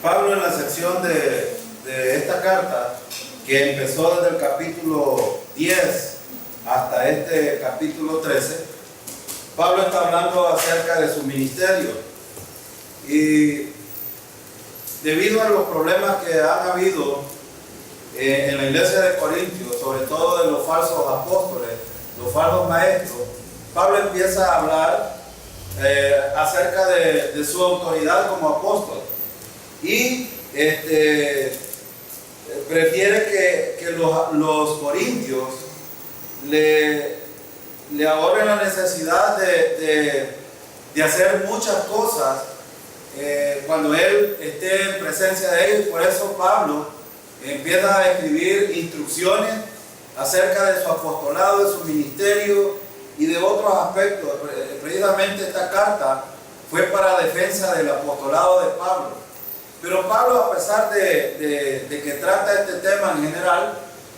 Pablo, en la sección de esta carta, que empezó desde el capítulo 10 hasta este capítulo 13, Pablo está hablando acerca de su ministerio. Y debido a los problemas que han habido en la iglesia de Corintios, sobre todo de los falsos apóstoles, los falsos maestros, Pablo empieza a hablar acerca de su autoridad como apóstol. Y prefiere que los corintios le ahorren la necesidad de hacer muchas cosas cuando él esté en presencia de ellos. Por eso Pablo empieza a escribir instrucciones acerca de su apostolado, de su ministerio y de otros aspectos. Precisamente esta carta fue para defensa del apostolado de Pablo. Pero Pablo, a pesar de que trata este tema en general,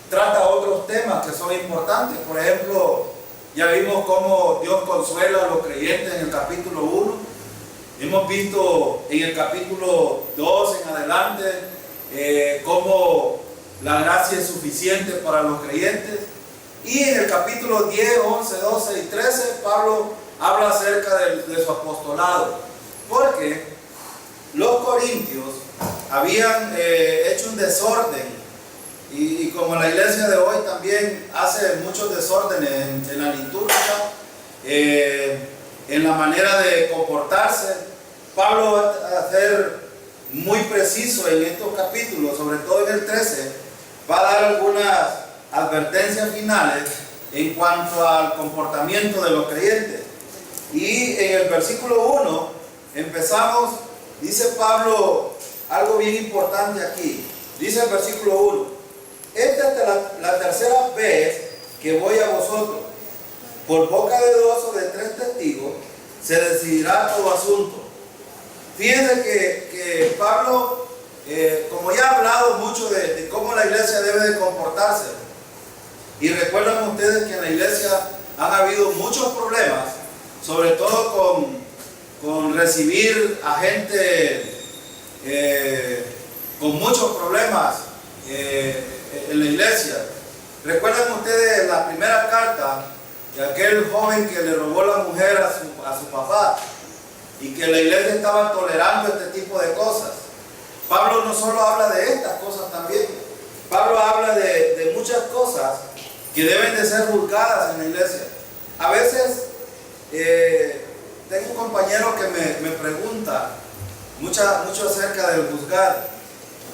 trata otros temas que son importantes. Por ejemplo, ya vimos cómo Dios consuela a los creyentes en el capítulo 1. Hemos visto en el capítulo 2 en adelante cómo la gracia es suficiente para los creyentes. Y en el capítulo 10, 11, 12 y 13, Pablo habla acerca de su apostolado. Porque los corintios habían hecho un desorden, y como la iglesia de hoy también hace muchos desórdenes en la liturgia, en la manera de comportarse. Pablo va a ser muy preciso en estos capítulos, sobre todo en el 13, va a dar algunas advertencias finales en cuanto al comportamiento de los creyentes. Y en el versículo 1 empezamos. Dice Pablo algo bien importante aquí. Dice el versículo 1: esta es la tercera vez que voy a vosotros. Por boca de 2 o de 3 testigos se decidirá todo asunto. Fíjense que Pablo, como ya ha hablado mucho de cómo la iglesia debe de comportarse, y recuerdan ustedes que en la iglesia han habido muchos problemas, sobre todo con recibir a gente con muchos problemas en la iglesia. ¿Recuerdan ustedes la primera carta de aquel joven que le robó la mujer a su papá y que la iglesia estaba tolerando este tipo de cosas? Pablo no solo habla de estas cosas también. Pablo habla de muchas cosas que deben de ser juzgadas en la iglesia. A veces tengo un compañero que me pregunta mucho acerca del juzgar,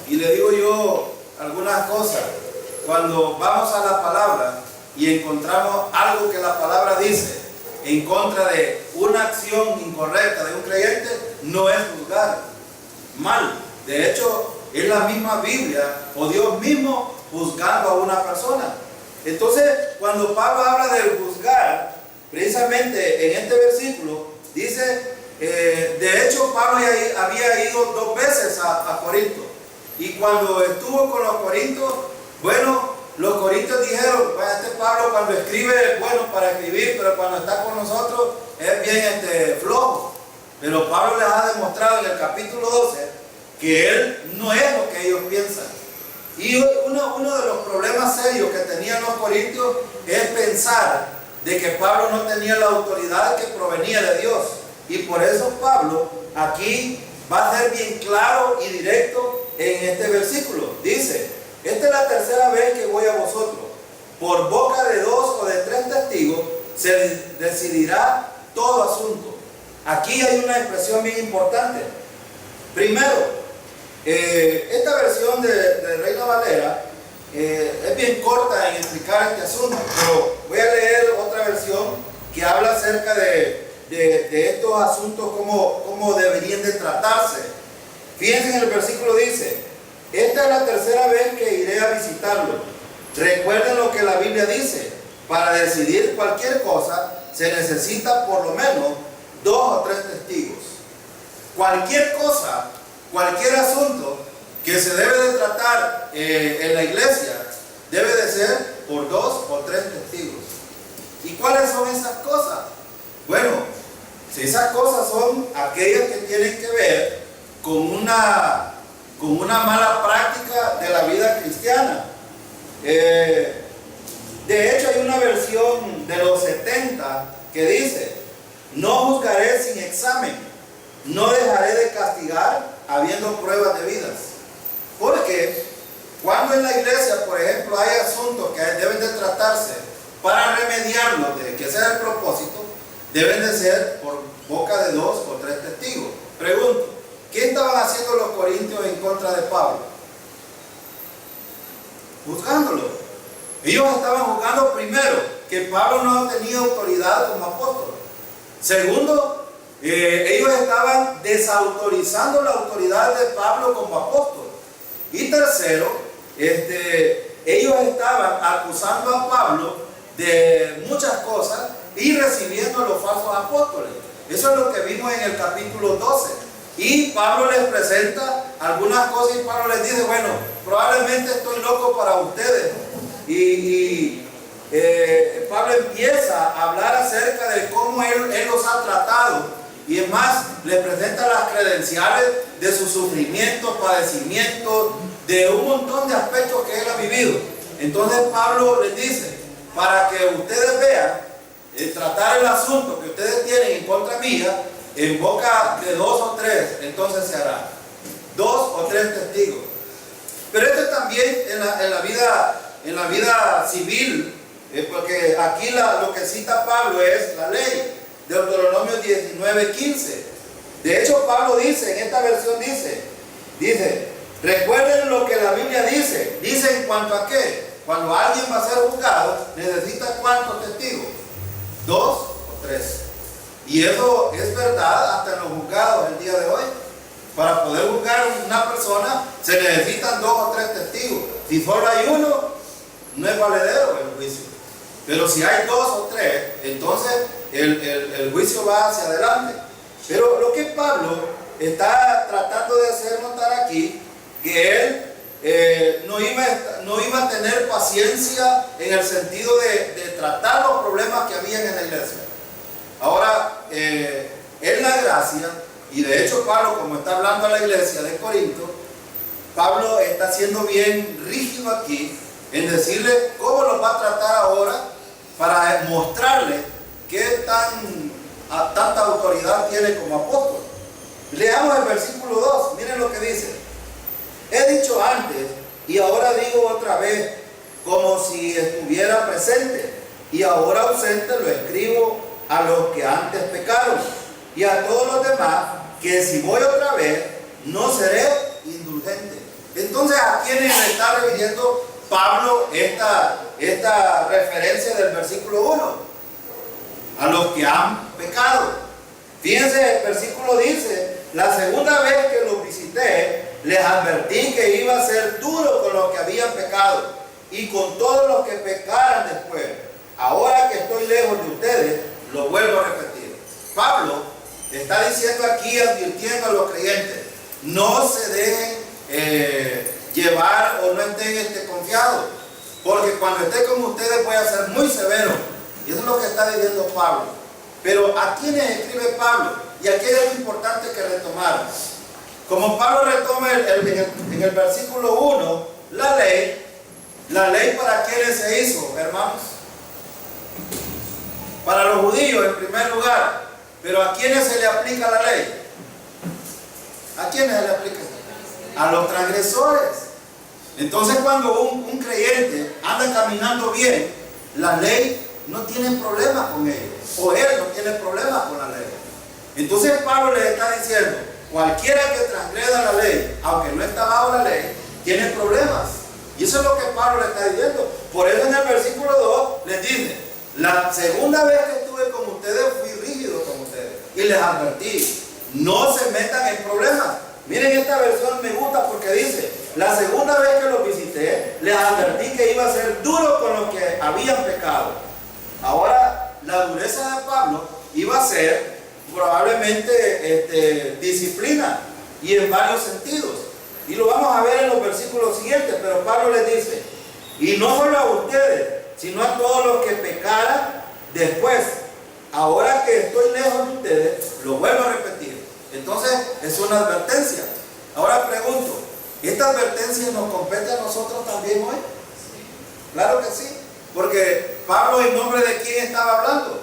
y le digo yo algunas cosas. Cuando vamos a la palabra y encontramos algo que la palabra dice en contra de una acción incorrecta de un creyente, no es juzgar mal. De hecho, es la misma Biblia o Dios mismo juzgando a una persona. Entonces, cuando Pablo habla del juzgar, precisamente en este versículo dice, de hecho Pablo ya había ido 2 veces a Corinto, y cuando estuvo con los corintios, bueno, los corintios dijeron, este Pablo cuando escribe es bueno para escribir, pero cuando está con nosotros es bien flojo. Pero Pablo les ha demostrado en el capítulo 12 que él no es lo que ellos piensan. Y uno de los problemas serios que tenían los corintios es pensar de que Pablo no tenía la autoridad que provenía de Dios. Y por eso Pablo aquí va a ser bien claro y directo en este versículo. Dice, esta es la tercera vez que voy a vosotros. Por boca de 2 o de 3 testigos se decidirá todo asunto. Aquí hay una expresión bien importante. Primero, esta versión de Reina Valera es bien corta en explicar este asunto, pero voy a leer otra versión que habla acerca de estos asuntos, cómo deberían de tratarse. Fíjense, en el versículo dice, esta es la tercera vez que iré a visitarlo. Recuerden lo que la Biblia dice: para decidir cualquier cosa se necesita por lo menos 2 o 3 testigos. Cualquier cosa, cualquier asunto que se debe de tratar en la iglesia debe de ser por 2 o 3 testigos. ¿Y cuáles son esas cosas? Bueno, si esas cosas son aquellas que tienen que ver con una con una mala práctica de la vida cristiana. De hecho, hay una versión de los 70 que dice: no juzgaré sin examen, no dejaré de castigar habiendo pruebas debidas. Porque cuando en la iglesia, por ejemplo, hay asuntos que deben de tratarse para remediarlos, de que sea el propósito, deben de ser por boca de 2 o 3 testigos. Pregunto, ¿qué estaban haciendo los corintios en contra de Pablo? Juzgándolo. Ellos estaban juzgando, primero, que Pablo no tenía autoridad como apóstol. Segundo, ellos estaban desautorizando la autoridad de Pablo como apóstol. Y tercero, ellos estaban acusando a Pablo de muchas cosas y recibiendo a los falsos apóstoles. Eso es lo que vimos en el capítulo 12. Y Pablo les presenta algunas cosas y Pablo les dice: bueno, probablemente estoy loco para ustedes. Pablo empieza a hablar acerca de cómo él los ha tratado, y es más, les presenta las credenciales de sus sufrimientos, padecimientos, de un montón de aspectos que él ha vivido. Entonces Pablo les dice: para que ustedes vean, tratar el asunto que ustedes tienen en contra mía, en boca de 2 o 3, entonces se hará. 2 o 3 testigos. Pero esto también en la vida civil, porque aquí lo que cita Pablo es la ley, Deuteronomio 19:15. De hecho, Pablo dice, en esta versión dice, recuerden lo que la Biblia dice. Dice en cuanto a qué. Cuando alguien va a ser juzgado, necesita ¿cuántos testigos? 2 o 3. Y eso es verdad hasta en los juzgados el día de hoy. Para poder juzgar a una persona se necesitan 2 o 3 testigos. Si solo hay uno, no es valedero el juicio. Pero si hay 2 o 3, entonces el juicio va hacia adelante. Pero lo que Pablo está tratando de hacer notar aquí, que él no iba a tener paciencia en el sentido de tratar los problemas que habían en la iglesia. Ahora, en la gracia, y de hecho Pablo, como está hablando a la iglesia de Corinto, Pablo está siendo bien rígido aquí en decirle cómo los va a tratar ahora, para mostrarle qué tanta autoridad tiene como apóstol. Leamos el versículo 2, miren lo que dice: he dicho antes y ahora digo otra vez, como si estuviera presente, y ahora ausente lo escribo a los que antes pecaron y a todos los demás, que si voy otra vez no seré indulgente. Entonces, ¿a quiénes le está refiriendo Pablo esta referencia del versículo 1? A los que han pecado. Fíjense, el versículo dice: la segunda vez que los visité, les advertí que iba a ser duro con los que habían pecado y con todos los que pecaran después. Ahora que estoy lejos de ustedes, lo vuelvo a repetir. Pablo está diciendo aquí, advirtiendo a los creyentes: no se dejen llevar o no estén confiados, porque cuando esté con ustedes voy a ser muy severo. Y eso es lo que está diciendo Pablo. Pero ¿a quiénes escribe Pablo? Y aquí es lo importante que retomar. Como Pablo retoma en el versículo 1, la ley ¿para quiénes se hizo, hermanos? Para los judíos en primer lugar. Pero ¿a quiénes se le aplica la ley? ¿A quiénes se le aplica? A los transgresores. Entonces, cuando un creyente anda caminando bien, la ley no tiene problema con ellos, o él no tiene problema con la ley. Entonces Pablo les está diciendo: cualquiera que transgreda la ley, aunque no está bajo la ley, tiene problemas. Y eso es lo que Pablo le está diciendo. Por eso en el versículo 2 les dice: la segunda vez que estuve con ustedes fui rígido con ustedes y les advertí, no se metan en problemas. Miren, esta versión me gusta porque dice: la segunda vez que los visité, les advertí que iba a ser duro con los que habían pecado. Ahora, la dureza de Pablo iba a ser probablemente disciplina, y en varios sentidos. Y lo vamos a ver en los versículos siguientes. Pero Pablo les dice: y no solo a ustedes, sino a todos los que pecaran después. Ahora que estoy lejos de ustedes, lo vuelvo a repetir. Entonces es una advertencia. Ahora pregunto: ¿Esta advertencia nos compete a nosotros también hoy? Claro que sí, porque Pablo, ¿en nombre de quién estaba hablando?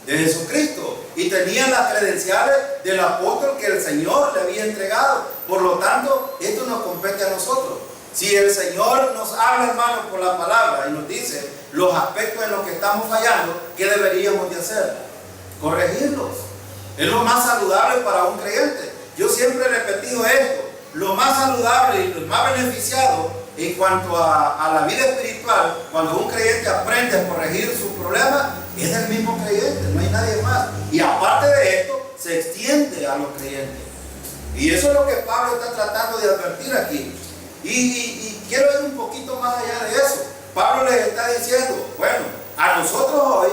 De Jesucristo, y tenía las credenciales del apóstol que el Señor le había entregado. Por lo tanto, esto nos compete a nosotros. Si el Señor nos habla, hermanos, por la palabra y nos dice los aspectos en los que estamos fallando, ¿qué deberíamos de hacer? Corregirlos. Es lo más saludable para un creyente. Yo siempre he repetido esto: lo más saludable y lo más beneficiado en cuanto a la vida espiritual, cuando un creyente aprende a corregir sus problemas, es el mismo creyente, no hay nadie más. Y aparte de esto, se extiende a los creyentes. Y eso es lo que Pablo está tratando de advertir aquí. Y quiero ir un poquito más allá de eso. Pablo les está diciendo, bueno, a nosotros hoy,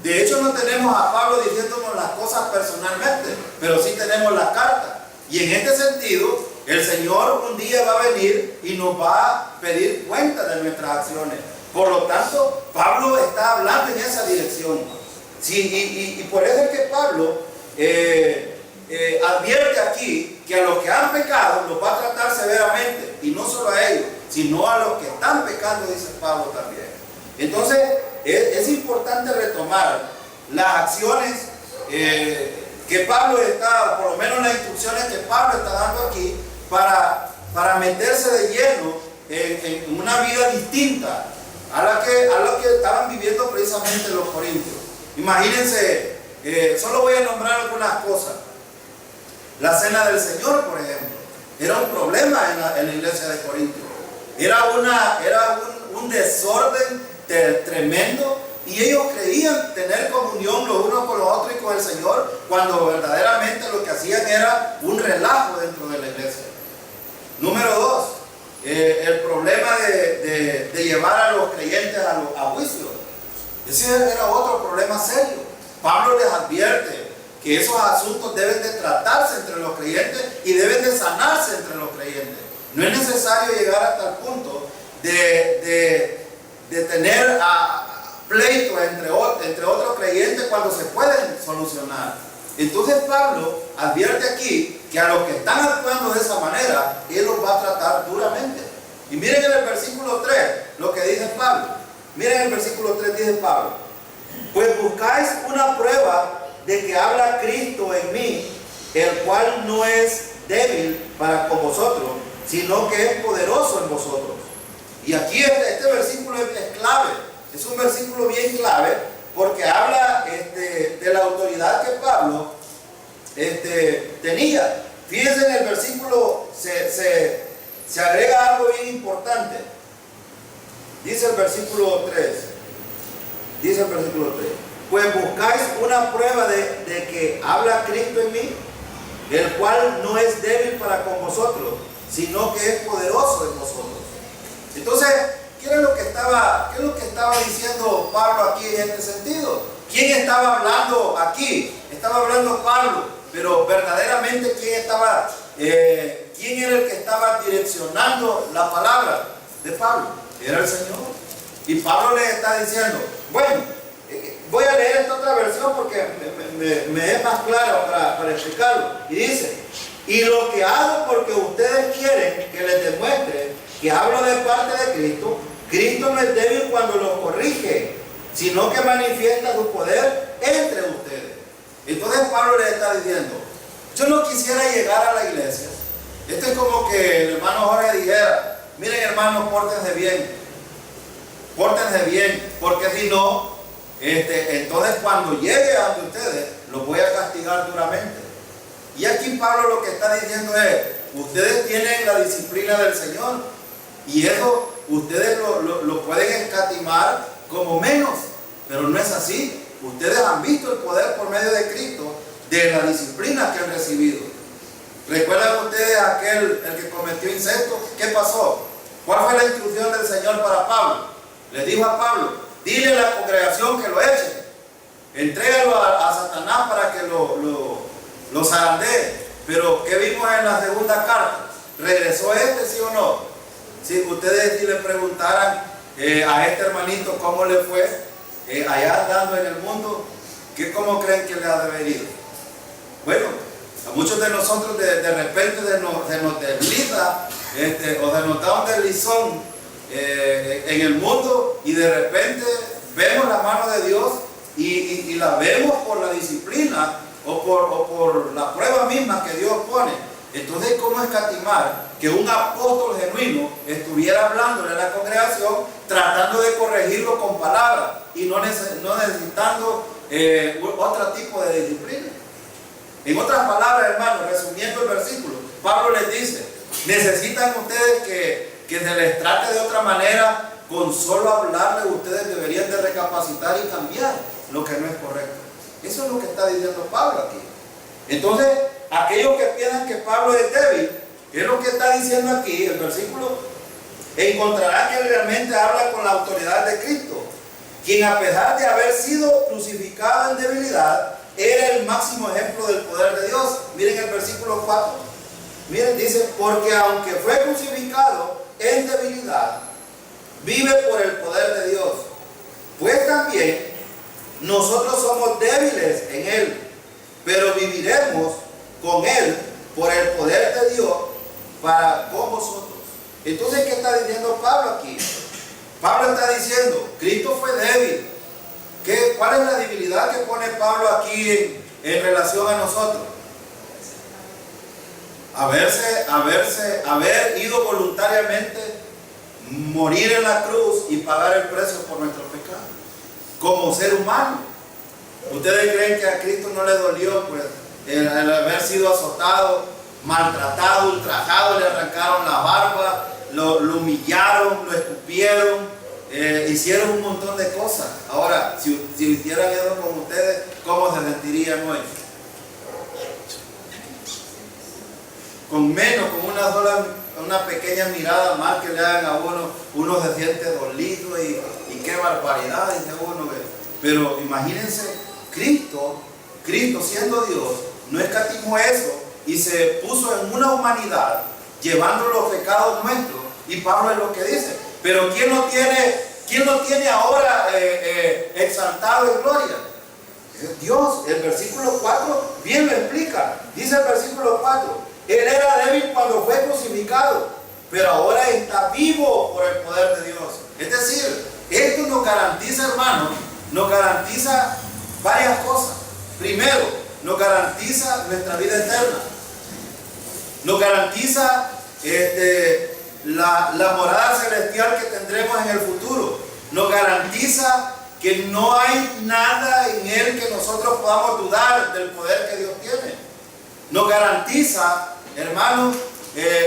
de hecho no tenemos a Pablo diciéndonos las cosas personalmente, pero sí tenemos la carta. Y en este sentido, el Señor un día va a venir y nos va a pedir cuenta de nuestras acciones. Por lo tanto, Pablo está hablando en esa dirección. Sí, y por eso es que Pablo advierte aquí que a los que han pecado los va a tratar severamente. Y no solo a ellos, sino a los que están pecando, dice Pablo también. Entonces, es importante retomar las acciones que Pablo está, por lo menos las instrucciones que Pablo está dando aquí, para meterse de lleno en una vida distinta a la que estaban viviendo precisamente los corintios. Imagínense, solo voy a nombrar algunas cosas. La cena del Señor, por ejemplo, era un problema en la iglesia de Corintios. Era un desorden tremendo, y ellos creían tener comunión los unos con los otros y con el Señor, cuando verdaderamente lo que hacían era un relajo dentro de la iglesia. Número 2, el problema de llevar a los creyentes a juicio. Ese era otro problema serio. Pablo les advierte que esos asuntos deben de tratarse entre los creyentes y deben de sanarse entre los creyentes. No es necesario llegar hasta el punto de tener pleitos entre otros creyentes cuando se pueden solucionar. Entonces Pablo advierte aquí que a los que están actuando de esa manera, él los va a tratar duramente. Y miren en el versículo 3 lo que dice Pablo. Miren el versículo 3, dice Pablo: pues buscáis una prueba de que habla Cristo en mí, el cual no es débil para con vosotros, sino que es poderoso en vosotros. Y aquí este versículo es clave, es un versículo bien clave, porque habla de la autoridad que Pablo tenía. Fíjense, en el versículo se agrega algo bien importante. Dice el versículo 3, pues buscáis una prueba de que habla Cristo en mí, el cual no es débil para con vosotros, sino que es poderoso en vosotros. Entonces, ¿qué es lo que estaba diciendo Pablo aquí en este sentido? ¿Quién estaba hablando aquí? Estaba hablando Pablo, pero verdaderamente ¿quién era el que estaba direccionando la palabra de Pablo? Era el Señor. Y Pablo le está diciendo, bueno, voy a leer esta otra versión porque me es más claro para explicarlo. Y dice: y lo que hago porque ustedes quieren que les demuestre que hablo de parte de Cristo, Cristo no es débil cuando los corrige, sino que manifiesta su poder entre ustedes. Entonces Pablo les está diciendo, yo no quisiera llegar a la iglesia. Esto es como que el hermano Jorge dijera, miren hermanos, pórtense bien, porque si no, entonces cuando llegue a donde ustedes, los voy a castigar duramente. Y aquí Pablo lo que está diciendo es, ustedes tienen la disciplina del Señor, y eso ustedes lo pueden escatimar como menos, pero no es así. Ustedes han visto el poder por medio de Cristo, de la disciplina que han recibido. ¿Recuerdan ustedes el que cometió incesto? ¿Qué pasó? ¿Cuál fue la instrucción del Señor para Pablo? Le dijo a Pablo, dile a la congregación que lo echen, entrégalo a Satanás para que lo zarandee. Pero ¿qué vimos en la segunda carta? ¿Regresó sí o no? Si ustedes le preguntaran a este hermanito cómo le fue allá andando en el mundo, ¿cómo creen que le ha de haber ido? Bueno, a muchos de nosotros de repente se nos desliza o se nos da un deslizón en el mundo y de repente vemos la mano de Dios y la vemos por la disciplina o por la prueba misma que Dios pone. Entonces, ¿cómo escatimar que un apóstol genuino estuviera hablándole a la congregación, tratando de corregirlo con palabras y no necesitando otro tipo de disciplina? En otras palabras, hermanos, resumiendo el versículo, Pablo les dice: necesitan ustedes que se les trate de otra manera. Con solo hablarles, ustedes deberían de recapacitar y cambiar lo que no es correcto. Eso es lo que está diciendo Pablo aquí. Entonces, aquellos que piensan que Pablo es débil, es lo que está diciendo aquí el versículo, encontrarán que realmente habla con la autoridad de Cristo, quien, a pesar de haber sido crucificado en debilidad, era el máximo ejemplo del poder de Dios. Miren el versículo 4. Miren, dice: porque aunque fue crucificado en debilidad, vive por el poder de Dios. Pues también nosotros somos débiles en Él, pero viviremos con Él por el poder de Dios para con vosotros. Entonces, ¿qué está diciendo Pablo aquí? Pablo está diciendo: Cristo fue débil. ¿Cuál es la debilidad que pone Pablo aquí en relación a nosotros? Haber ido voluntariamente, morir en la cruz y pagar el precio por nuestro pecado como ser humano. ¿Ustedes creen que a Cristo no le dolió pues el haber sido azotado, maltratado, ultrajado? Le arrancaron la barba, lo humillaron, lo escupieron, hicieron un montón de cosas. Ahora, si hicieran eso con ustedes, ¿cómo se sentirían hoy? Con menos, con una pequea mirada mal que le hagan a uno se siente dolido y qué barbaridad, dice uno. Pero imagínense, Cristo siendo Dios, no escatimó eso y se puso en una humanidad, llevando los pecados nuestros. Y Pablo es lo que dice: pero ¿quién lo tiene ahora exaltado en gloria? Es Dios. El versículo 4 bien lo explica. Dice el versículo 4: Él era débil cuando fue crucificado, pero ahora está vivo por el poder de Dios. Es decir, esto nos garantiza, hermanos, nos garantiza varias cosas. Primero, nos garantiza nuestra vida eterna. Nos garantiza la morada celestial que tendremos en el futuro. Nos garantiza que no hay nada en Él que nosotros podamos dudar del poder que Dios tiene. Nos garantiza, hermanos,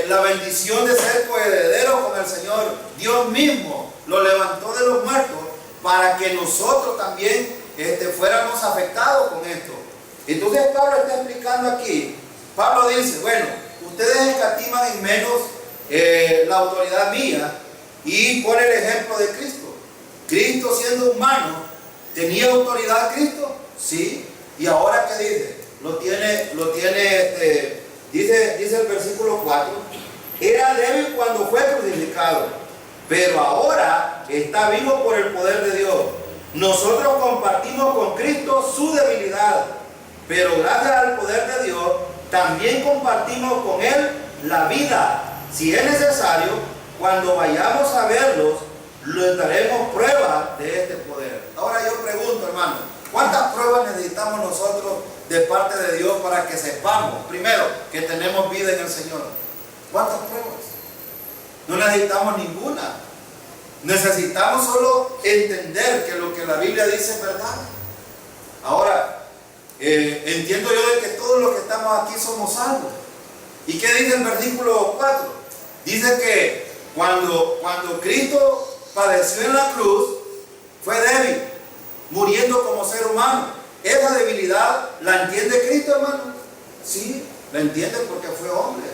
la bendición de ser coherederos con el Señor. Dios mismo lo levantó de los muertos para que nosotros también fuéramos afectados con esto. Entonces Pablo está explicando aquí. Pablo dice: bueno, ustedes escatiman en menos la autoridad mía, y pone el ejemplo de Cristo. Cristo, siendo humano, ¿tenía autoridad Cristo? Sí. ¿Y ahora qué dice? Dice el versículo 4: era débil cuando fue crucificado, pero ahora está vivo por el poder de Dios. Nosotros compartimos con Cristo su debilidad, pero gracias al poder de Dios también compartimos con Él la vida. Si es necesario, cuando vayamos a verlos, les daremos prueba de este poder. Ahora yo pregunto, hermano, ¿cuántas pruebas necesitamos nosotros de parte de Dios para que sepamos, primero, que tenemos vida en el Señor? ¿Cuántas pruebas? No necesitamos ninguna. Necesitamos solo entender que lo que la Biblia dice es verdad. Ahora, entiendo yo de que todos los que estamos aquí somos salvos. ¿Y qué dice el versículo 4? Dice que cuando Cristo padeció en la cruz, fue débil, muriendo como ser humano. Esa debilidad la entiende Cristo, hermano. Sí, la entiende porque fue hombre.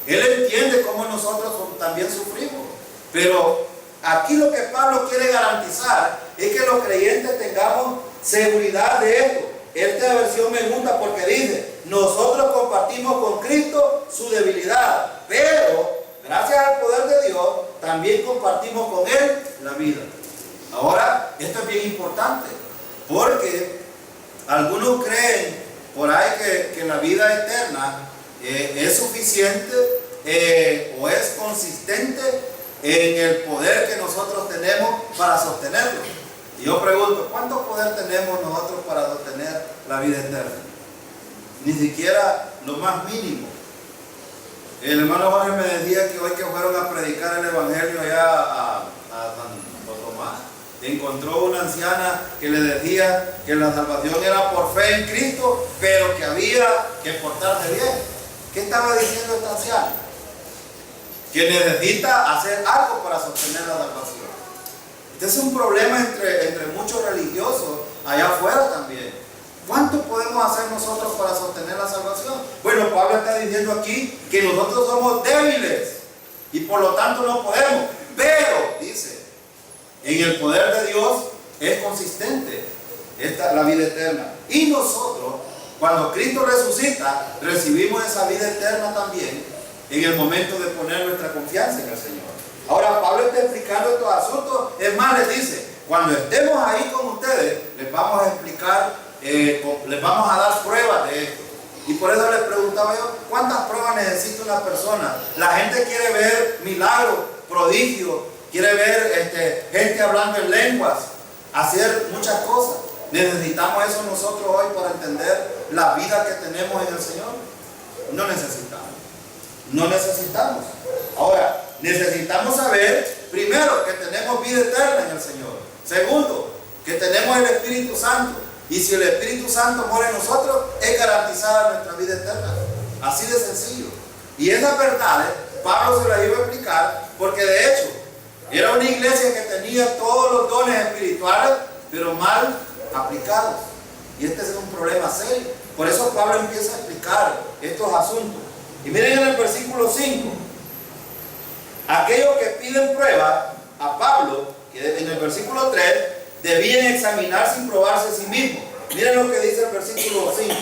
Él entiende cómo nosotros también sufrimos. Pero aquí lo que Pablo quiere garantizar es que los creyentes tengamos seguridad de esto. Esta versión me gusta porque dice: nosotros compartimos con Cristo su debilidad, pero gracias al poder de Dios también compartimos con Él la vida. Ahora, esto es bien importante, porque algunos creen por ahí que la vida eterna es suficiente o es consistente en el poder que nosotros tenemos para sostenerlo. Y yo pregunto, ¿cuánto poder tenemos nosotros para sostener la vida eterna? Ni siquiera lo más mínimo. El hermano Jorge me decía que hoy que fueron a predicar el evangelio allá a Santo Tomás, encontró una anciana que le decía que la salvación era por fe en Cristo, pero que había que portarse bien. ¿Qué estaba diciendo esta anciana? Que necesita hacer algo para sostener la salvación. Este es un problema entre muchos religiosos allá afuera también. ¿Cuánto podemos hacer nosotros para sostener la salvación? Bueno, Pablo está diciendo aquí que nosotros somos débiles y por lo tanto no podemos. Pero, dice, en el poder de Dios es consistente la vida eterna. Y nosotros, cuando Cristo resucita, recibimos esa vida eterna también en el momento de poner nuestra confianza en el Señor. Ahora, Pablo está explicando estos asuntos. Es más, les dice, cuando estemos ahí con ustedes, les vamos a explicar, les vamos a dar pruebas de esto. Y por eso les preguntaba yo, ¿cuántas pruebas necesita una persona? La gente quiere ver milagros, prodigios, quiere ver gente hablando en lenguas, hacer muchas cosas. ¿Necesitamos eso nosotros hoy para entender la vida que tenemos en el Señor? No necesitamos. No necesitamos. Ahora, necesitamos saber, primero, que tenemos vida eterna en el Señor. Segundo, que tenemos el Espíritu Santo. Y si el Espíritu Santo mora en nosotros, es garantizada nuestra vida eterna. Así de sencillo. Y esas verdades, Pablo se las iba a explicar, porque de hecho, era una iglesia que tenía todos los dones espirituales, pero mal aplicados. Y este es un problema serio. Por eso Pablo empieza a explicar estos asuntos. Y miren en el versículo 5. Aquellos que piden prueba a Pablo, que en el versículo 3, debían examinar sin probarse a sí mismos. Miren lo que dice el versículo 5.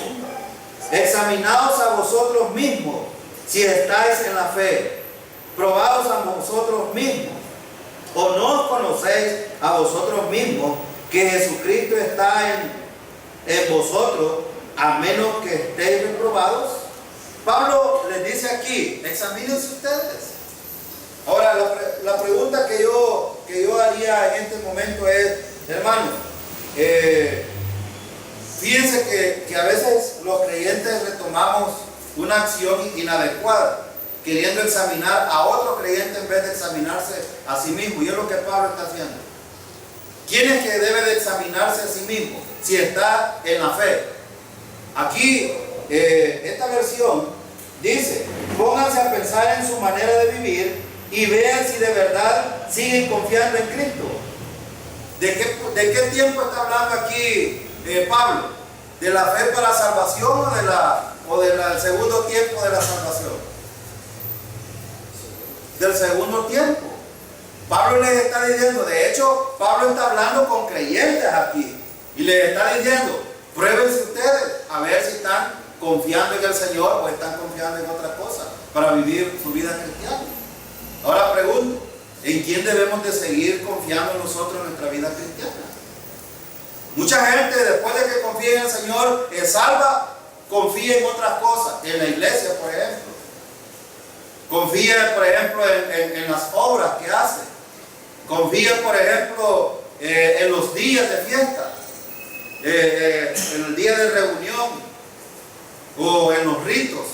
Examinaos a vosotros mismos si estáis en la fe. Probaos a vosotros mismos. ¿O no os conocéis a vosotros mismos que Jesucristo está en vosotros, a menos que estéis reprobados? Pablo les dice aquí, examínense ustedes. Ahora, la pregunta que yo haría en este momento es, hermano, fíjense que a veces los creyentes retomamos una acción inadecuada, queriendo examinar a otro creyente en vez de examinarse a sí mismo. Y es lo que Pablo está haciendo. ¿Quién es que debe de examinarse a sí mismo? Si está en la fe. Aquí, esta versión dice, pónganse a pensar en su manera de vivir y vean si de verdad siguen confiando en Cristo. ¿De qué tiempo está hablando aquí Pablo? ¿De la fe para la salvación o del segundo tiempo de la salvación? Del segundo tiempo. Pablo les está diciendo, de hecho, Pablo está hablando con creyentes aquí y les está diciendo, pruébense ustedes a ver si están confiando en el Señor o están confiando en otra cosa para vivir su vida cristiana. Ahora pregunto, ¿en quién debemos de seguir confiando nosotros en nuestra vida cristiana? Mucha gente, después de que confía en el Señor, es salva, confía en otras cosas, en la iglesia, por ejemplo. Confía, por ejemplo, en las obras que hace. Confía, por ejemplo, en los días de fiesta, en el día de reunión, o en los ritos,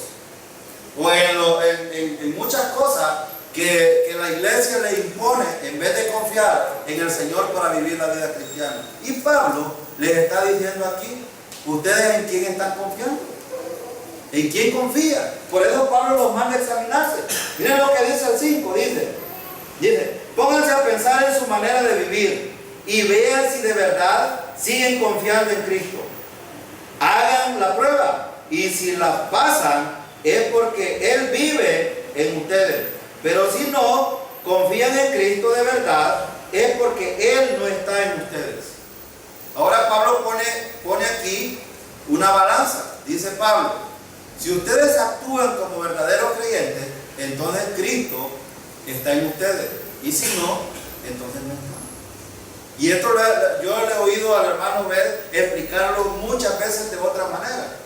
o en muchas cosas que la iglesia le impone en vez de confiar en el Señor para vivir la vida cristiana. Y Pablo les está diciendo aquí, ¿ustedes en quién están confiando? ¿En quién confía? Por eso Pablo los manda a examinarse. Miren lo que dice el 5, dice, pónganse a pensar en su manera de vivir y vean si de verdad siguen confiando en Cristo. Hagan la prueba y si la pasan es porque Él vive en ustedes. Pero si no confían en Cristo de verdad, es porque Él no está en ustedes. Ahora Pablo pone aquí una balanza. Dice Pablo, si ustedes actúan como verdaderos creyentes, entonces Cristo está en ustedes. Y si no, entonces no está. Y esto yo le he oído al hermano ver explicarlo muchas veces de otra manera.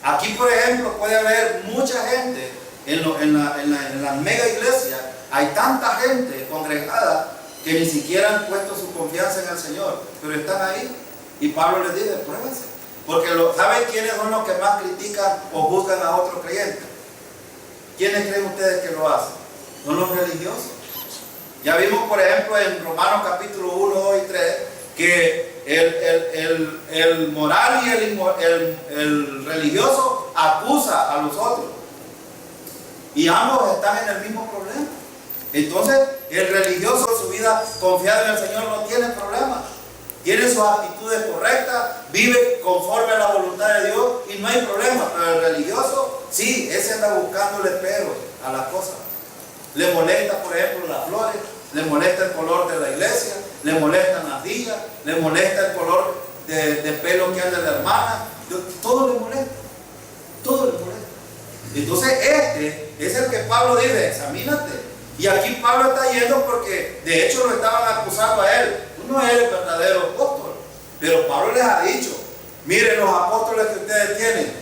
Aquí, por ejemplo, puede haber mucha gente en la mega iglesia hay tanta gente congregada que ni siquiera han puesto su confianza en el Señor, pero están ahí. Y Pablo les dice, pruébense. Porque ¿saben quiénes son los que más critican o juzgan a otros creyentes? ¿Quiénes creen ustedes que lo hacen? Son los religiosos. Ya vimos, por ejemplo, en Romanos capítulo 1, 2 y 3, que el moral y el religioso acusa a los otros. Y ambos están en el mismo problema. Entonces, el religioso en su vida confiado en el Señor no tiene problema. Tiene sus actitudes correctas, vive conforme a la voluntad de Dios y no hay problema. Pero el religioso, sí, ese anda buscándole peros a las cosas. Le molesta, por ejemplo, las flores, le molesta el color de la iglesia, le molestan las villas, le molesta el color de pelo que anda la hermana. Todo le molesta. Todo le molesta. Entonces este es el que Pablo dice, examínate. Y aquí Pablo está yendo porque de hecho lo estaban acusando a él. Tú no eres verdadero apóstol. Pero Pablo les ha dicho, miren los apóstoles que ustedes tienen.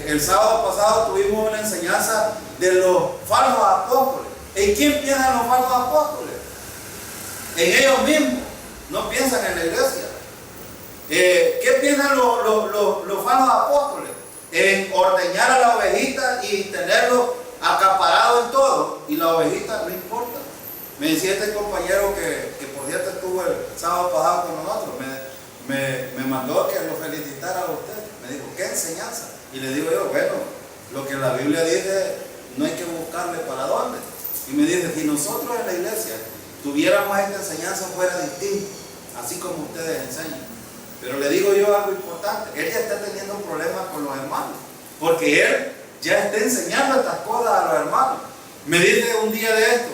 El sábado pasado tuvimos una enseñanza de los falsos apóstoles. ¿En quién piensan los falsos apóstoles? En ellos mismos. No piensan en la iglesia. ¿Qué piensan los falsos apóstoles? En ordeñar a la ovejita y tenerlo acaparado en todo, y la ovejita no importa. Me decía este compañero que por cierto estuvo el sábado pasado con nosotros, me mandó que lo felicitara a usted. Me dijo, ¿qué enseñanza? Y le digo yo, bueno, lo que la Biblia dice no hay que buscarle para dónde. Y me dice, si nosotros en la iglesia tuviéramos esta enseñanza fuera distinta, así como ustedes enseñan. Pero le digo yo algo importante, él ya está teniendo problemas con los hermanos, porque él ya está enseñando estas cosas a los hermanos. Me dice un día de esto,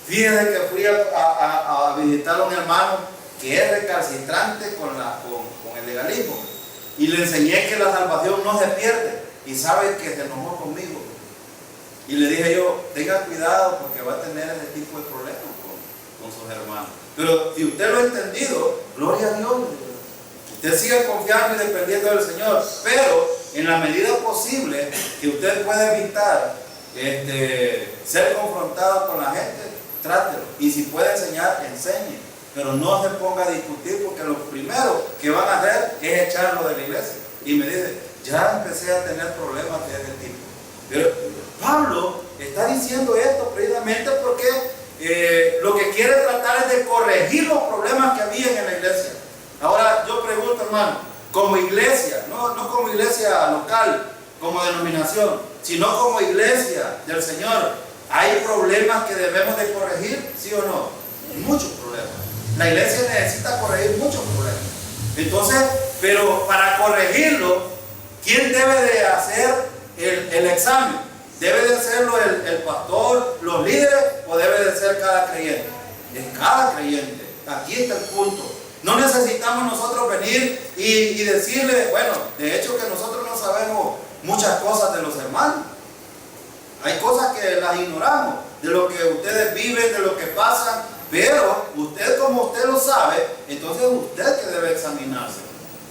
fíjese que fui a visitar a un hermano que es recalcitrante con el legalismo, y le enseñé que la salvación no se pierde, y sabe que se enojó conmigo. Y le dije yo, tenga cuidado porque va a tener ese tipo de problemas con sus hermanos. Pero si usted lo ha entendido, gloria a Dios. Usted sigue confiando y dependiendo del Señor, pero en la medida posible que usted pueda evitar ser confrontado con la gente, trátelo. Y si puede enseñar, enseñe. Pero no se ponga a discutir, porque lo primero que van a hacer es echarlo de la iglesia. Y me dice, ya empecé a tener problemas de ese tipo. Pero Pablo está diciendo esto precisamente porque lo que quiere tratar es de corregir los problemas que había en la iglesia. Ahora yo pregunto, hermano, como iglesia, no como iglesia local, como denominación, sino como iglesia del Señor, ¿hay problemas que debemos de corregir? ¿Sí o no? Muchos problemas. La iglesia necesita corregir muchos problemas. Entonces, pero para corregirlo, ¿quién debe de hacer el examen? ¿Debe de hacerlo el pastor, los líderes, o debe de ser cada creyente? Es cada creyente. Aquí está el punto. No necesitamos nosotros venir y decirle, bueno, de hecho que nosotros no sabemos muchas cosas de los hermanos. Hay cosas que las ignoramos, de lo que ustedes viven, de lo que pasan, pero usted, como usted lo sabe, entonces usted que debe examinarse.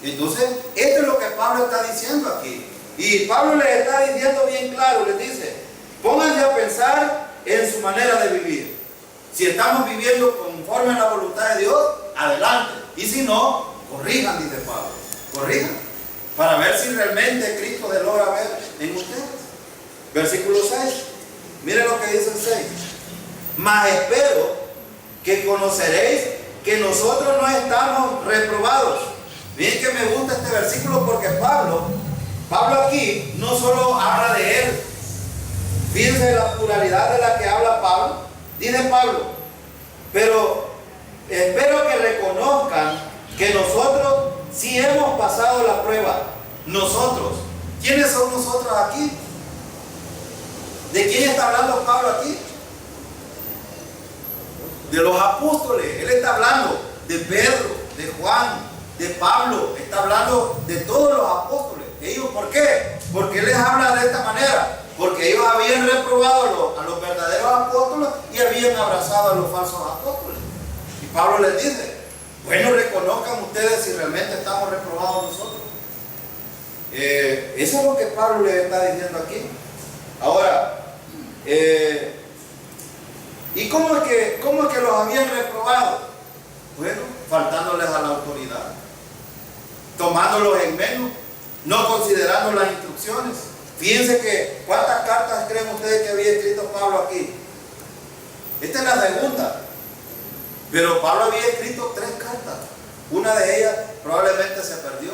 Entonces, esto es lo que Pablo está diciendo aquí. Y Pablo les está diciendo bien claro, les dice, pónganse a pensar en su manera de vivir. Si estamos viviendo conforme a la voluntad de Dios, adelante. Y si no, corrijan, dice Pablo. Corrijan. Para ver si realmente Cristo se logra ver en ustedes. Versículo 6. Miren lo que dice el 6. Mas espero que conoceréis que nosotros no estamos reprobados. Miren que me gusta este versículo porque Pablo aquí no solo habla de él. Fíjense la pluralidad de la que habla Pablo. Dice Pablo, pero espero que reconozcan que nosotros sí hemos pasado la prueba. Nosotros. ¿Quiénes son nosotros aquí? ¿De quién está hablando Pablo aquí? De los apóstoles. Él está hablando de Pedro, de Juan, de Pablo. Está hablando de todos los apóstoles. ¿Ellos por qué? Porque él les habla de esta manera. Porque ellos habían reprobado a los verdaderos apóstoles y habían abrazado a los falsos apóstoles. Y Pablo les dice, bueno, reconozcan ustedes si realmente estamos reprobados nosotros. Eso es lo que Pablo les está diciendo aquí. Ahora, ¿Y cómo es que los habían reprobado? Bueno, faltándoles a la autoridad, tomándolos en menos, no considerando las instrucciones. Fíjense que, ¿cuántas cartas creen ustedes que había escrito Pablo aquí? Esta es la segunda. Pero Pablo había escrito 3 cartas. Una de ellas probablemente se perdió.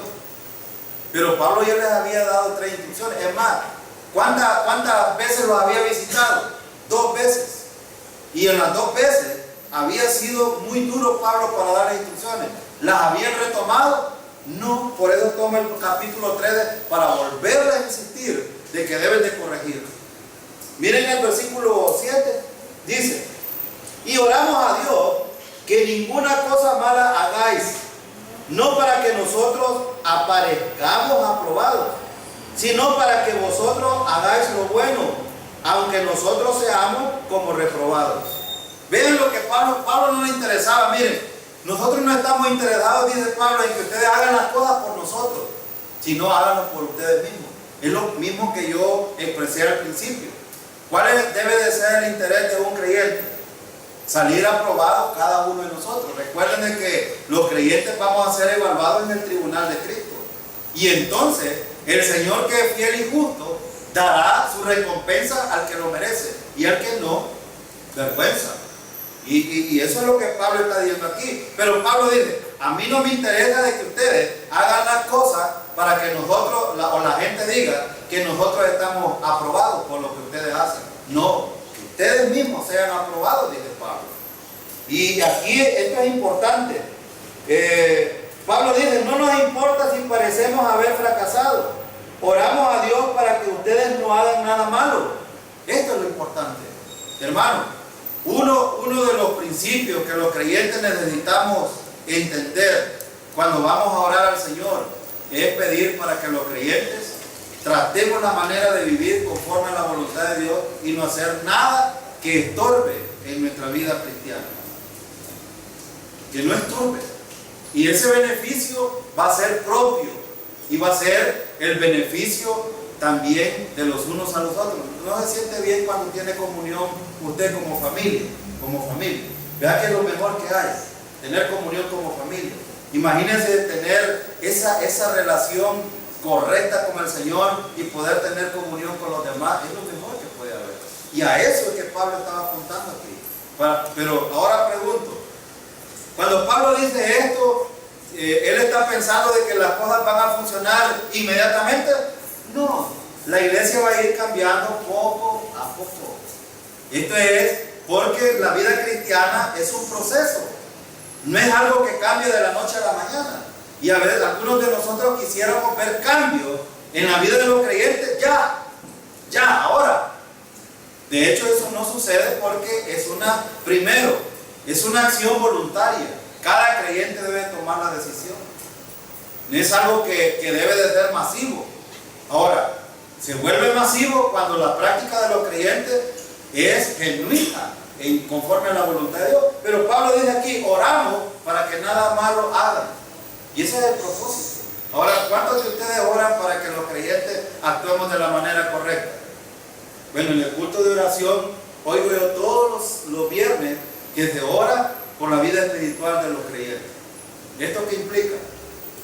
Pero Pablo ya les había dado 3 instrucciones. Es más, ¿cuántas veces los había visitado? 2 veces. Y en las 2 veces había sido muy duro Pablo para dar las instrucciones. ¿Las habían retomado? No, por eso toma el capítulo 3 para volverles a insistir de que deben de corregir. Miren el versículo 7, dice: y oramos a Dios que ninguna cosa mala hagáis, no para que nosotros aparezcamos aprobados, sino para que vosotros hagáis lo bueno, aunque nosotros seamos como reprobados. Vean lo que Pablo no le interesaba. Miren, nosotros no estamos interesados, dice Pablo, en que ustedes hagan las cosas por nosotros, sino háganlo por ustedes mismos. Es lo mismo que yo expresé al principio. ¿Cuál debe de ser el interés de un creyente? Salir aprobado cada uno de nosotros. Recuerden de que los creyentes vamos a ser evaluados en el tribunal de Cristo. Y entonces el Señor, que es fiel y justo, dará su recompensa al que lo merece, y al que no, vergüenza. Y eso es lo que Pablo está diciendo aquí. Pero Pablo dice: a mí no me interesa de que ustedes hagan las cosas para que nosotros, o la gente diga que nosotros estamos aprobados por lo que ustedes hacen. No, que ustedes mismos sean aprobados, dice Pablo. Y aquí esto es importante. Pablo dice: no nos importa si parecemos haber fracasado. Oramos a Dios para que ustedes no hagan nada malo. Esto es lo importante, hermano. Uno de los principios que los creyentes necesitamos entender cuando vamos a orar al Señor es pedir para que los creyentes tratemos la manera de vivir conforme a la voluntad de Dios y no hacer nada que estorbe en nuestra vida cristiana. Que no estorbe. Y ese beneficio va a ser propio y va a ser el beneficio también de los unos a los otros. No se siente bien cuando tiene comunión usted como familia. Vea que es lo mejor que hay, tener comunión como familia. Imagínense tener esa relación correcta con el Señor y poder tener comunión con los demás. Es lo mejor que puede haber. Y a eso es que Pablo estaba apuntando aquí. Pero ahora pregunto, cuando Pablo dice esto, ¿él está pensando de que las cosas van a funcionar inmediatamente? No, la iglesia va a ir cambiando poco a poco. Esto es porque la vida cristiana es un proceso. No es algo que cambie de la noche a la mañana. Y a veces algunos de nosotros quisiéramos ver cambios en la vida de los creyentes ya, ahora. De hecho, eso no sucede porque es una acción voluntaria. Cada creyente debe tomar la decisión. No es algo que debe de ser masivo. Ahora, se vuelve masivo cuando la práctica de los creyentes es genuina, conforme a la voluntad de Dios. Pero Pablo dice aquí: oramos para que nada malo hagan. Y ese es el propósito. Ahora, ¿cuántos de ustedes oran para que los creyentes actuemos de la manera correcta? Bueno, en el culto de oración oigo yo todos los viernes que se ora por la vida espiritual de los creyentes. ¿Esto qué implica?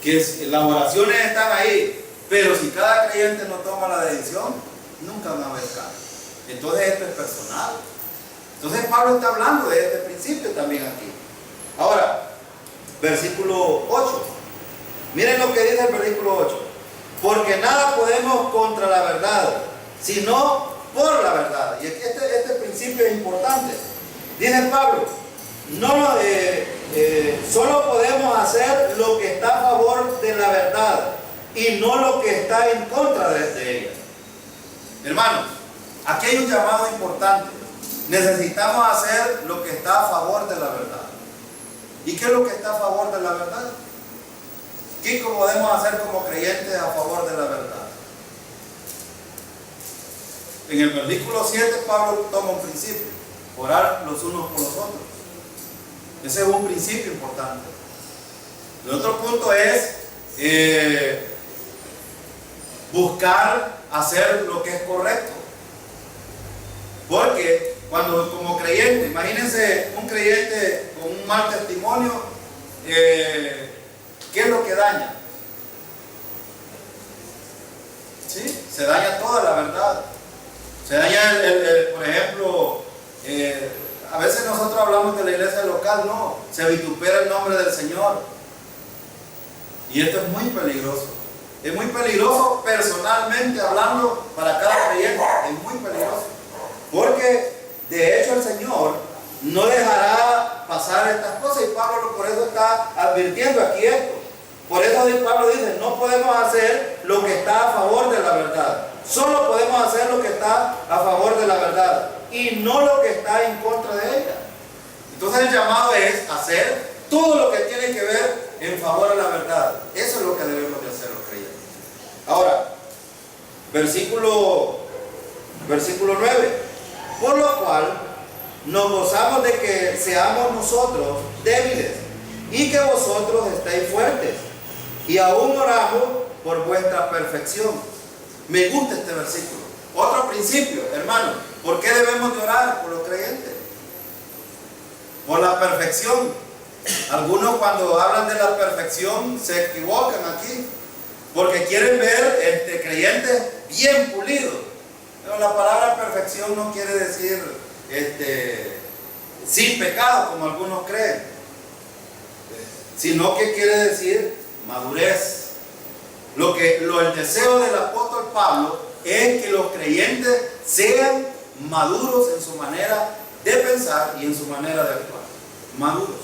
Que las oraciones están ahí, pero si cada creyente no toma la decisión, nunca va a haber cambio. Entonces esto es personal. Entonces Pablo está hablando de este principio también aquí. Ahora, versículo 8. Miren lo que dice el versículo 8. Porque nada podemos contra la verdad, sino por la verdad. Y aquí este principio es importante. Dice Pablo: solo podemos hacer lo que está a favor de la verdad y no lo que está en contra de ella. Hermanos, aquí hay un llamado importante. Necesitamos hacer lo que está a favor de la verdad. ¿Y qué es lo que está a favor de la verdad? ¿Qué podemos hacer como creyentes a favor de la verdad? En el versículo 7 Pablo toma un principio: orar los unos por los otros. Ese es un principio importante. El otro punto es buscar hacer lo que es correcto. Porque cuando como creyente, imagínense un creyente con un mal testimonio, ¿qué es lo que daña? ¿Sí? Se daña toda la verdad. Se daña, por ejemplo, a veces nosotros hablamos de la iglesia local, no, se vitupera el nombre del Señor. Y esto es muy peligroso. Es muy peligroso personalmente hablando para cada creyente. Es muy peligroso. Porque de hecho el Señor no dejará pasar estas cosas. Y Pablo por eso está advirtiendo aquí esto. Por eso Pablo dice, no podemos hacer lo que está a favor de la verdad. Solo podemos hacer lo que está a favor de la verdad. Y no lo que está en contra de ella. Entonces el llamado es hacer todo lo que tiene que ver en favor de la verdad. Eso es lo que debemos de hacer los creyentes. Ahora, versículo 9. Por lo cual nos gozamos de que seamos nosotros débiles y que vosotros estéis fuertes. Y aún oramos por vuestra perfección. Me gusta este versículo. Otro principio, hermano. ¿Por qué debemos de orar por los creyentes? Por la perfección. Algunos cuando hablan de la perfección se equivocan aquí. Porque quieren ver creyentes bien pulidos. Pero la palabra perfección no quiere decir sin pecado, como algunos creen. Sino que quiere decir madurez. El deseo del apóstol Pablo es que los creyentes sean maduros en su manera de pensar y en su manera de actuar. Maduros.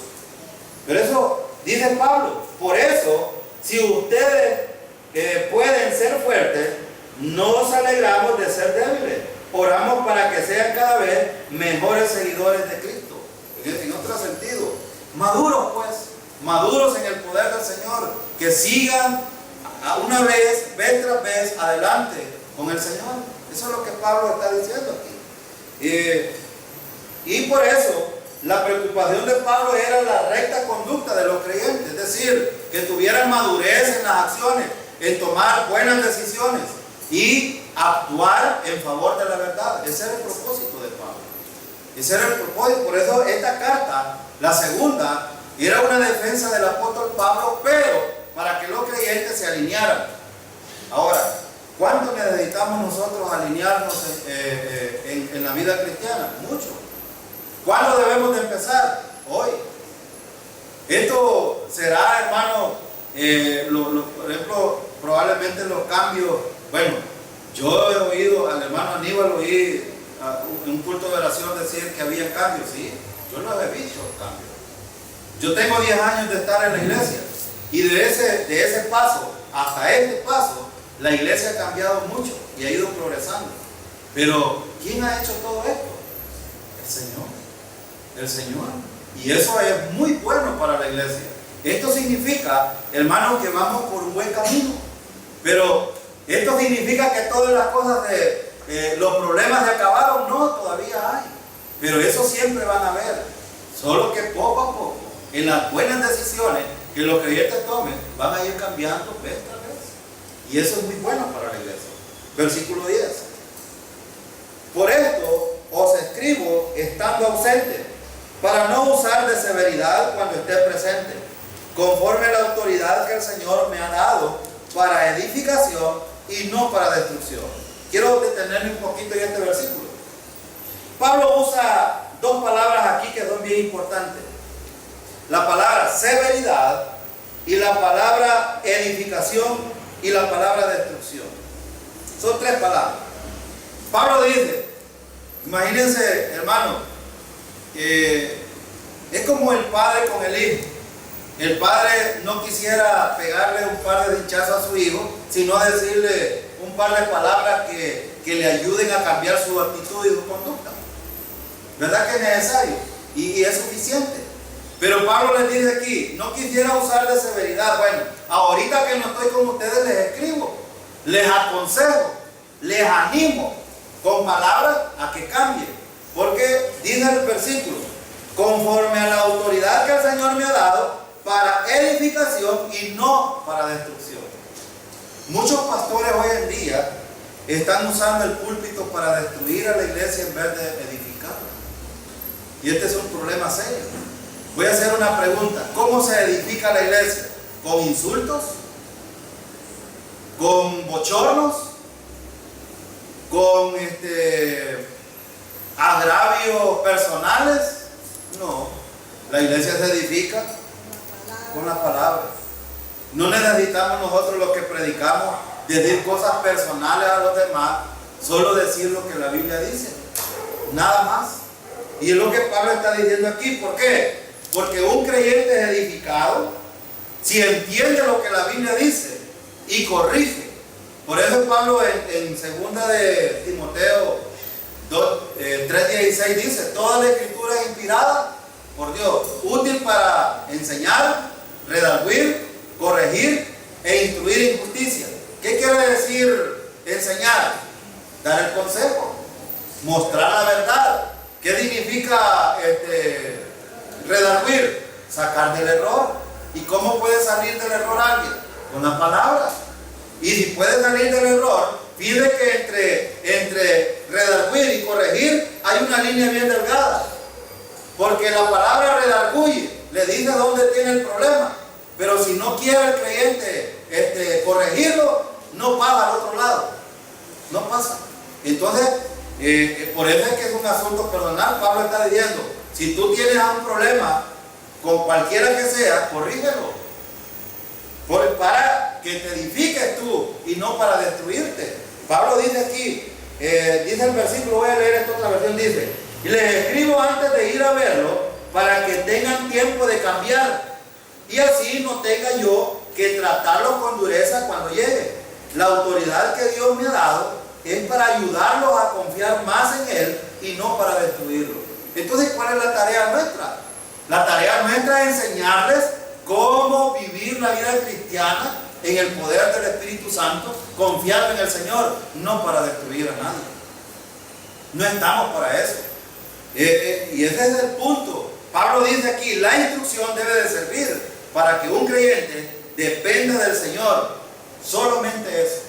Pero eso dice Pablo. Por eso, si ustedes pueden ser fuertes, nos alegramos de ser débiles. Oramos para que sean cada vez mejores seguidores de Cristo. En otro sentido, maduros pues, maduros en el poder del Señor, que sigan una vez tras vez adelante con el Señor. Eso es lo que Pablo está diciendo aquí. Y por eso la preocupación de Pablo era la recta conducta de los creyentes, es decir, que tuvieran madurez en las acciones, en tomar buenas decisiones y actuar en favor de la verdad. Ese era el propósito de Pablo. Ese era el propósito. Por eso esta carta, la segunda, era una defensa del apóstol Pablo, pero para que los creyentes se alinearan. Ahora, ¿cuánto necesitamos nosotros alinearnos en la vida cristiana? Mucho. ¿Cuándo debemos de empezar? Hoy. Esto será, hermano, por ejemplo, probablemente los cambios. Bueno, yo he oído al hermano Aníbal, oí en un culto de oración decir que había cambios. Sí, yo los he visto cambios. Yo tengo 10 años de estar en la iglesia y de ese paso hasta este paso, la iglesia ha cambiado mucho y ha ido progresando. Pero, ¿quién ha hecho todo esto? El Señor. El Señor. Y eso es muy bueno para la iglesia. Esto significa, hermanos, que vamos por un buen camino. Pero, ¿esto significa que todas las cosas los problemas se acabaron? No, todavía hay. Pero eso siempre van a haber. Solo que poco a poco, en las buenas decisiones que los creyentes tomen, van a ir cambiando vez tras vez. Y eso es muy bueno para la iglesia. Versículo 10. Por esto os escribo estando ausente, para no usar de severidad cuando esté presente, conforme a la autoridad que el Señor me ha dado para edificación y no para destrucción. Quiero detenerme un poquito en este versículo. Pablo usa dos palabras aquí que son bien importantes. La palabra severidad y la palabra edificación y la palabra destrucción. Son tres palabras. Pablo dice, imagínense, hermano, es como el padre con el hijo. El padre no quisiera pegarle un par de hinchazos a su hijo, sino decirle un par de palabras que le ayuden a cambiar su actitud y su conducta. ¿Verdad que es necesario? Y es suficiente. Pero Pablo les dice aquí, no quisiera usar de severidad. Bueno, ahorita que no estoy con ustedes les escribo, les aconsejo, les animo con palabras a que cambien. Porque dice el versículo, conforme a la autoridad que el Señor me ha dado para edificación y no para destrucción. Muchos pastores hoy en día están usando el púlpito para destruir a la iglesia en vez de edificarla. Y este es un problema serio. Voy a hacer una pregunta. ¿Cómo se edifica la iglesia? ¿Con insultos? ¿Con bochornos? ¿Con agravios personales? No. La iglesia se edifica con la palabra. No necesitamos nosotros los que predicamos decir cosas personales a los demás, solo decir lo que la Biblia dice. Nada más. Y es lo que Pablo está diciendo aquí. ¿Por qué? Porque un creyente es edificado si entiende lo que la Biblia dice y corrige. Por eso Pablo en 2 de Timoteo 3:16 dice: toda la escritura es inspirada por Dios, útil para enseñar, redarguir, corregir e instruir en justicia. ¿Qué quiere decir enseñar? Dar el consejo, mostrar la verdad. ¿Qué significa redarguir? Sacar del error. ¿Y cómo puede salir del error alguien? Con la palabra. Y si puede salir del error, pide que entre redarguir y corregir hay una línea bien delgada. Porque la palabra redarguye, le dice dónde tiene el problema. Pero si no quiere el creyente corregirlo, no pasa al otro lado. No pasa. Entonces, por eso es que es un asunto personal. Pablo está diciendo: si tú tienes un problema con cualquiera que sea, corrígelo. Para que te edifiques tú y no para destruirte. Pablo dice aquí, dice el versículo, voy a leer esta otra versión, dice: y les escribo antes de ir a verlo para que tengan tiempo de cambiar y así no tenga yo que tratarlos con dureza cuando llegue. La autoridad que Dios me ha dado es para ayudarlos a confiar más en Él y no para destruirlos. Entonces, ¿cuál es la tarea nuestra? La tarea nuestra es enseñarles cómo vivir la vida cristiana en el poder del Espíritu Santo, confiando en el Señor, no para destruir a nadie. No estamos para eso. Y ese es el punto. Pablo dice aquí: la instrucción debe de servir para que un creyente dependa del Señor. Solamente eso.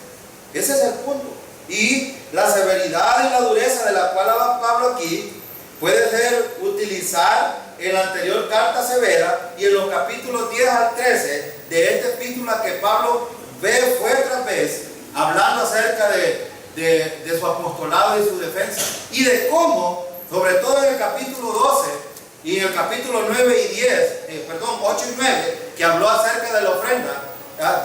Ese es el punto. Y la severidad y la dureza de la cual habla Pablo aquí puede ser utilizar en la anterior carta severa y en los capítulos 10 al 13 de esta epístola que Pablo fue tras vez hablando acerca de su apostolado y su defensa, y de cómo, sobre todo en el capítulo 12 y en el capítulo 9 y 10, 8 y 9, que habló acerca de la ofrenda,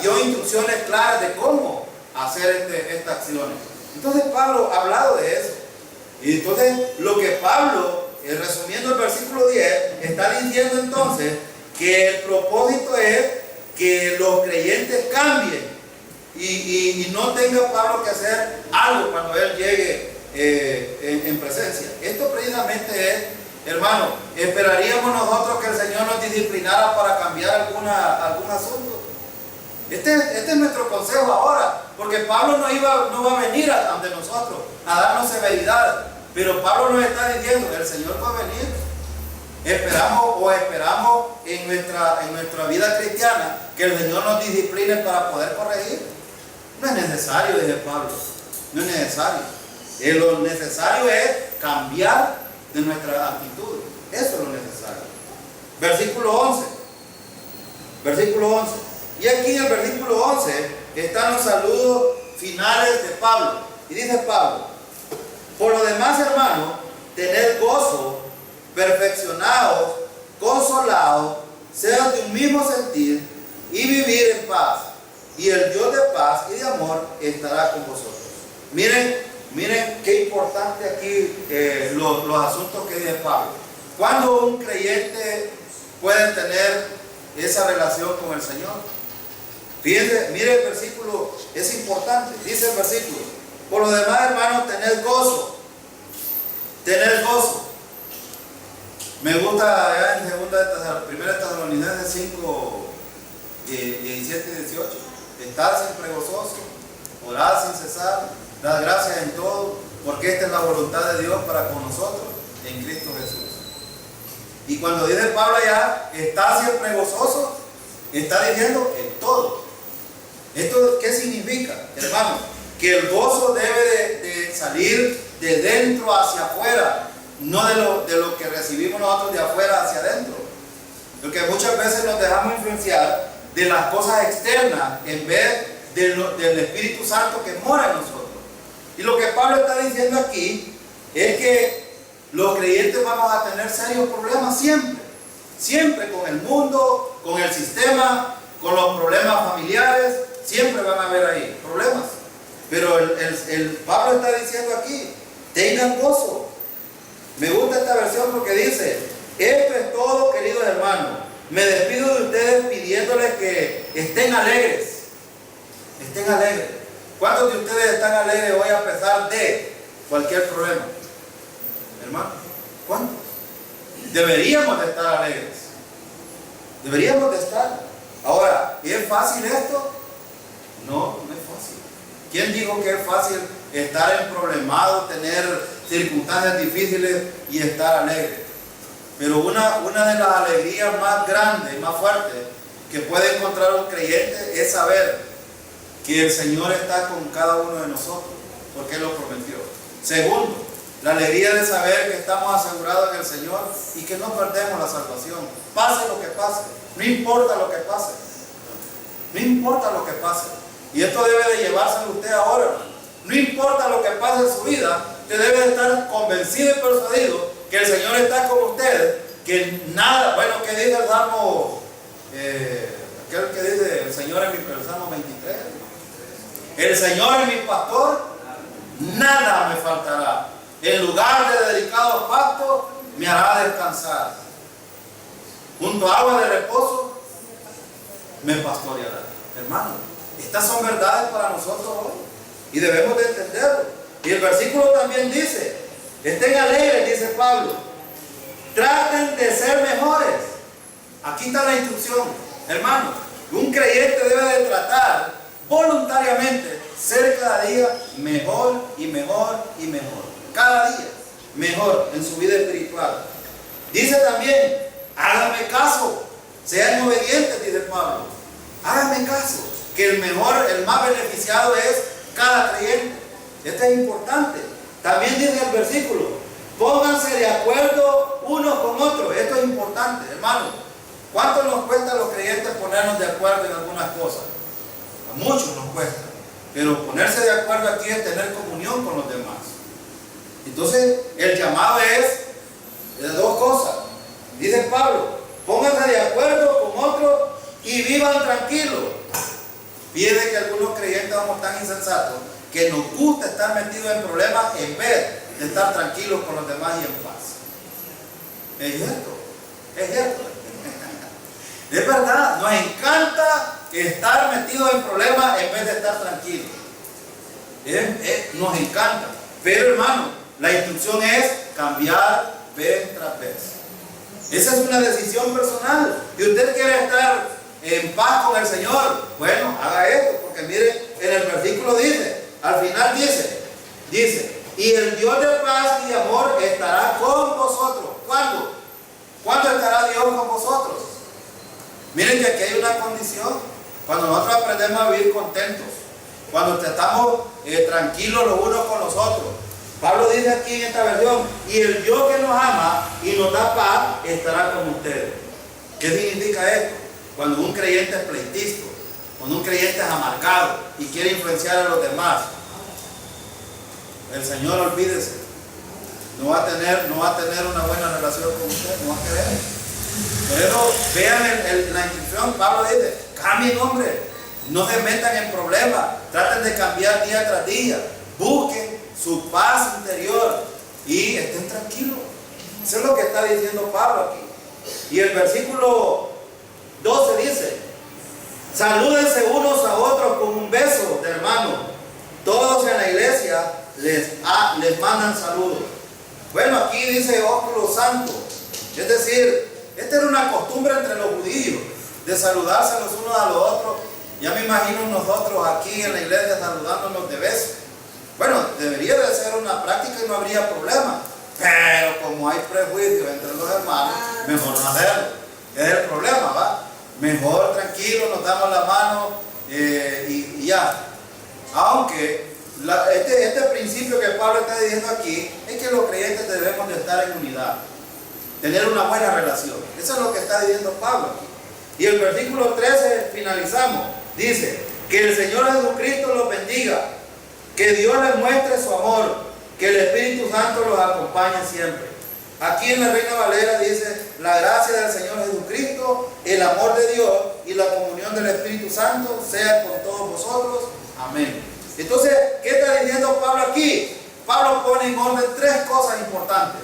dio instrucciones claras de cómo hacer estas acciones. Entonces Pablo ha hablado de eso. Y entonces lo que Pablo, resumiendo el versículo 10, está diciendo entonces que el propósito es que los creyentes cambien y no tenga Pablo que hacer algo cuando él llegue en presencia. Esto precisamente es, hermano, esperaríamos nosotros que el Señor nos disciplinara para cambiar algún asunto. Este es nuestro consejo ahora, porque Pablo no va a venir ante nosotros a darnos severidad, pero Pablo nos está diciendo: el Señor va a venir. Esperamos en nuestra vida cristiana que el Señor nos discipline para poder corregir. No es necesario, dice Pablo, no es necesario. Lo necesario es cambiar de nuestra actitud. Eso es lo necesario. Versículo 11. Y aquí en el versículo 11 están los saludos finales de Pablo. Y dice Pablo: por lo demás, hermanos, tened gozo, perfeccionados, consolados, sean de un mismo sentir y vivir en paz. Y el Dios de paz y de amor estará con vosotros. Miren qué importante aquí los asuntos que dice Pablo. ¿Cuándo un creyente puede tener esa relación con el Señor? Fíjense, mire el versículo, es importante. Dice el versículo: por lo demás, hermanos, tened gozo. Tened gozo. Me gusta allá en 1 Tesalonicenses 5, 17 y 18. Estad siempre gozosos, orad sin cesar, dad gracias en todo, porque esta es la voluntad de Dios para con nosotros en Cristo Jesús. Y cuando dice Pablo allá, está siempre gozoso, está diciendo en todo. ¿Esto qué significa, hermano? Que el gozo debe de salir de dentro hacia afuera, no de lo que recibimos nosotros de afuera hacia adentro. Porque muchas veces nos dejamos influenciar de las cosas externas en vez del Espíritu Santo que mora en nosotros. Y lo que Pablo está diciendo aquí es que los creyentes vamos a tener serios problemas siempre con el mundo, con el sistema, con los problemas familiares, siempre van a haber ahí problemas. Pero el Pablo está diciendo aquí, tengan gozo. Me gusta esta versión porque dice, esto es todo, queridos hermanos. Me despido de ustedes pidiéndoles que estén alegres. Estén alegres. ¿Cuántos de ustedes están alegres hoy a pesar de cualquier problema? Hermano, ¿cuántos? Deberíamos de estar alegres. Deberíamos de estar. Ahora, ¿es fácil esto? No, no es fácil. ¿Quién dijo que es fácil estar emproblemado, tener circunstancias difíciles y estar alegre? Pero una de las alegrías más grandes, más fuertes que puede encontrar un creyente es saber que el Señor está con cada uno de nosotros, porque Él lo prometió. Segundo, la alegría de saber que estamos asegurados en el Señor y que no perdemos la salvación. Pase lo que pase, no importa lo que pase. No importa lo que pase. Y esto debe de llevárselo usted ahora. No importa lo que pase en su vida, usted debe de estar convencido y persuadido que el Señor está con usted, que nada, bueno, que dice el Salmo, aquel que dice, el Señor es el Salmo 23, el Señor es mi pastor, nada me faltará. En lugar de delicados pastos, me hará descansar. Junto a agua de reposo, me pastoreará. Hermano, estas son verdades para nosotros hoy y debemos de entenderlo. Y el versículo también dice, estén alegres, dice Pablo, traten de ser mejores. Aquí está la instrucción, hermano. Un creyente debe de tratar voluntariamente ser cada día mejor y mejor y mejor. Cada día mejor en su vida espiritual. Dice también, háganme caso, sean obedientes, dice Pablo. Háganme caso, que el mejor, el más beneficiado es cada creyente. Esto es importante. También dice el versículo, pónganse de acuerdo unos con otros. Esto es importante, hermano. ¿Cuánto nos cuesta a los creyentes ponernos de acuerdo en algunas cosas? A muchos nos cuesta. Pero ponerse de acuerdo aquí es tener comunión con los demás. Entonces, el llamado es de dos cosas. Dice Pablo, pónganse de acuerdo con otros y vivan tranquilos. Fíjense que algunos creyentes somos tan insensatos que nos gusta estar metidos en problemas en vez de estar tranquilos con los demás y en paz. Es cierto, es cierto. Es verdad, nos encanta estar metidos en problemas en vez de estar tranquilos. Nos encanta. Pero hermano, la instrucción es cambiar vez tras vez. Esa es una decisión personal. Y usted quiere estar en paz con el Señor, bueno, haga esto, porque mire, en el versículo dice, al final dice, y el Dios de paz y de amor estará con vosotros. ¿Cuándo? ¿Cuándo estará Dios con vosotros? Miren que aquí hay una condición. Cuando nosotros aprendemos a vivir contentos, cuando estamos tranquilos los unos con los otros. Pablo dice aquí en esta versión, y el Dios que nos ama y nos da paz estará con ustedes. ¿Qué significa esto? Cuando un creyente es pleitista, cuando un creyente es amargado y quiere influenciar a los demás, el Señor, olvídese, no va a tener una buena relación con usted, no va a querer. Por eso, vean la instrucción. Pablo dice, cambien, hombre, no se metan en problemas, traten de cambiar día tras día, busquen su paz interior y estén tranquilos. Eso es lo que está diciendo Pablo aquí. Y el versículo 12 dice, salúdense unos a otros con un beso de hermano. Todos en la iglesia les mandan saludos. Bueno, aquí dice ósculo santo. Es decir, esta era una costumbre entre los judíos de saludarse los unos a los otros. Ya me imagino nosotros aquí en la iglesia saludándonos de beso. Bueno, debería de ser una práctica y no habría problema. Pero como hay prejuicios entre los hermanos, mejor no hacerlo. Es el problema, ¿va? Mejor tranquilo, nos damos la mano y ya. Aunque Este principio que Pablo está diciendo aquí es que los creyentes debemos de estar en unidad, tener una buena relación. Eso es lo que está diciendo Pablo aquí. Y el versículo 13 finalizamos. Dice, que el Señor Jesucristo los bendiga, que Dios les muestre su amor, que el Espíritu Santo los acompañe siempre. Aquí en la Reina Valera dice, la gracia del Señor Jesucristo, el amor de Dios y la comunión del Espíritu Santo sea con todos vosotros. Amén. Entonces, ¿qué está diciendo Pablo aquí? Pablo pone en orden tres cosas importantes.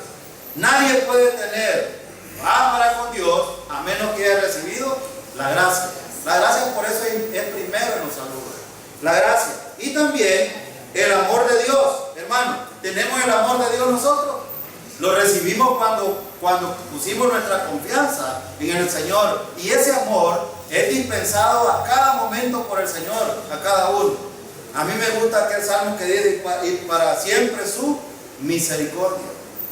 Nadie puede tener paz para con Dios a menos que haya recibido la gracia. La gracia por eso es primero en los saludos. La gracia. Y también el amor de Dios. Hermano, ¿tenemos el amor de Dios nosotros? Lo recibimos cuando pusimos nuestra confianza en el Señor. Y ese amor es dispensado a cada momento por el Señor, a cada uno. A mí me gusta aquel salmo que dice, y para siempre su misericordia.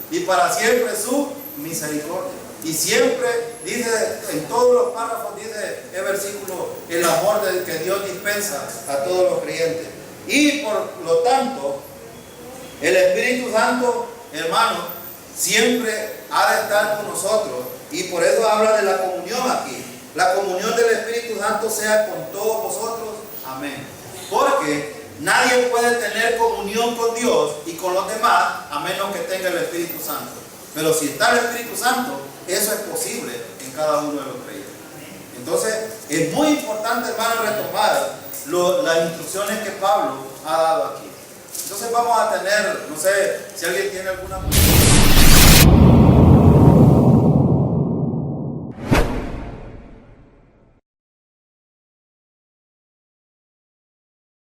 Y para siempre su misericordia. Y siempre dice, en todos los párrafos dice el versículo, el amor que Dios dispensa a todos los creyentes. Y por lo tanto, el Espíritu Santo, hermano, siempre ha de estar con nosotros. Y por eso habla de la comunión aquí. La comunión del Espíritu Santo sea con todos vosotros. Amén. Porque nadie puede tener comunión con Dios y con los demás a menos que tenga el Espíritu Santo. Pero si está el Espíritu Santo, eso es posible en cada uno de los creyentes. Entonces, es muy importante, hermano, retomar las instrucciones que Pablo ha dado aquí. Entonces vamos a tener, no sé si alguien tiene alguna pregunta.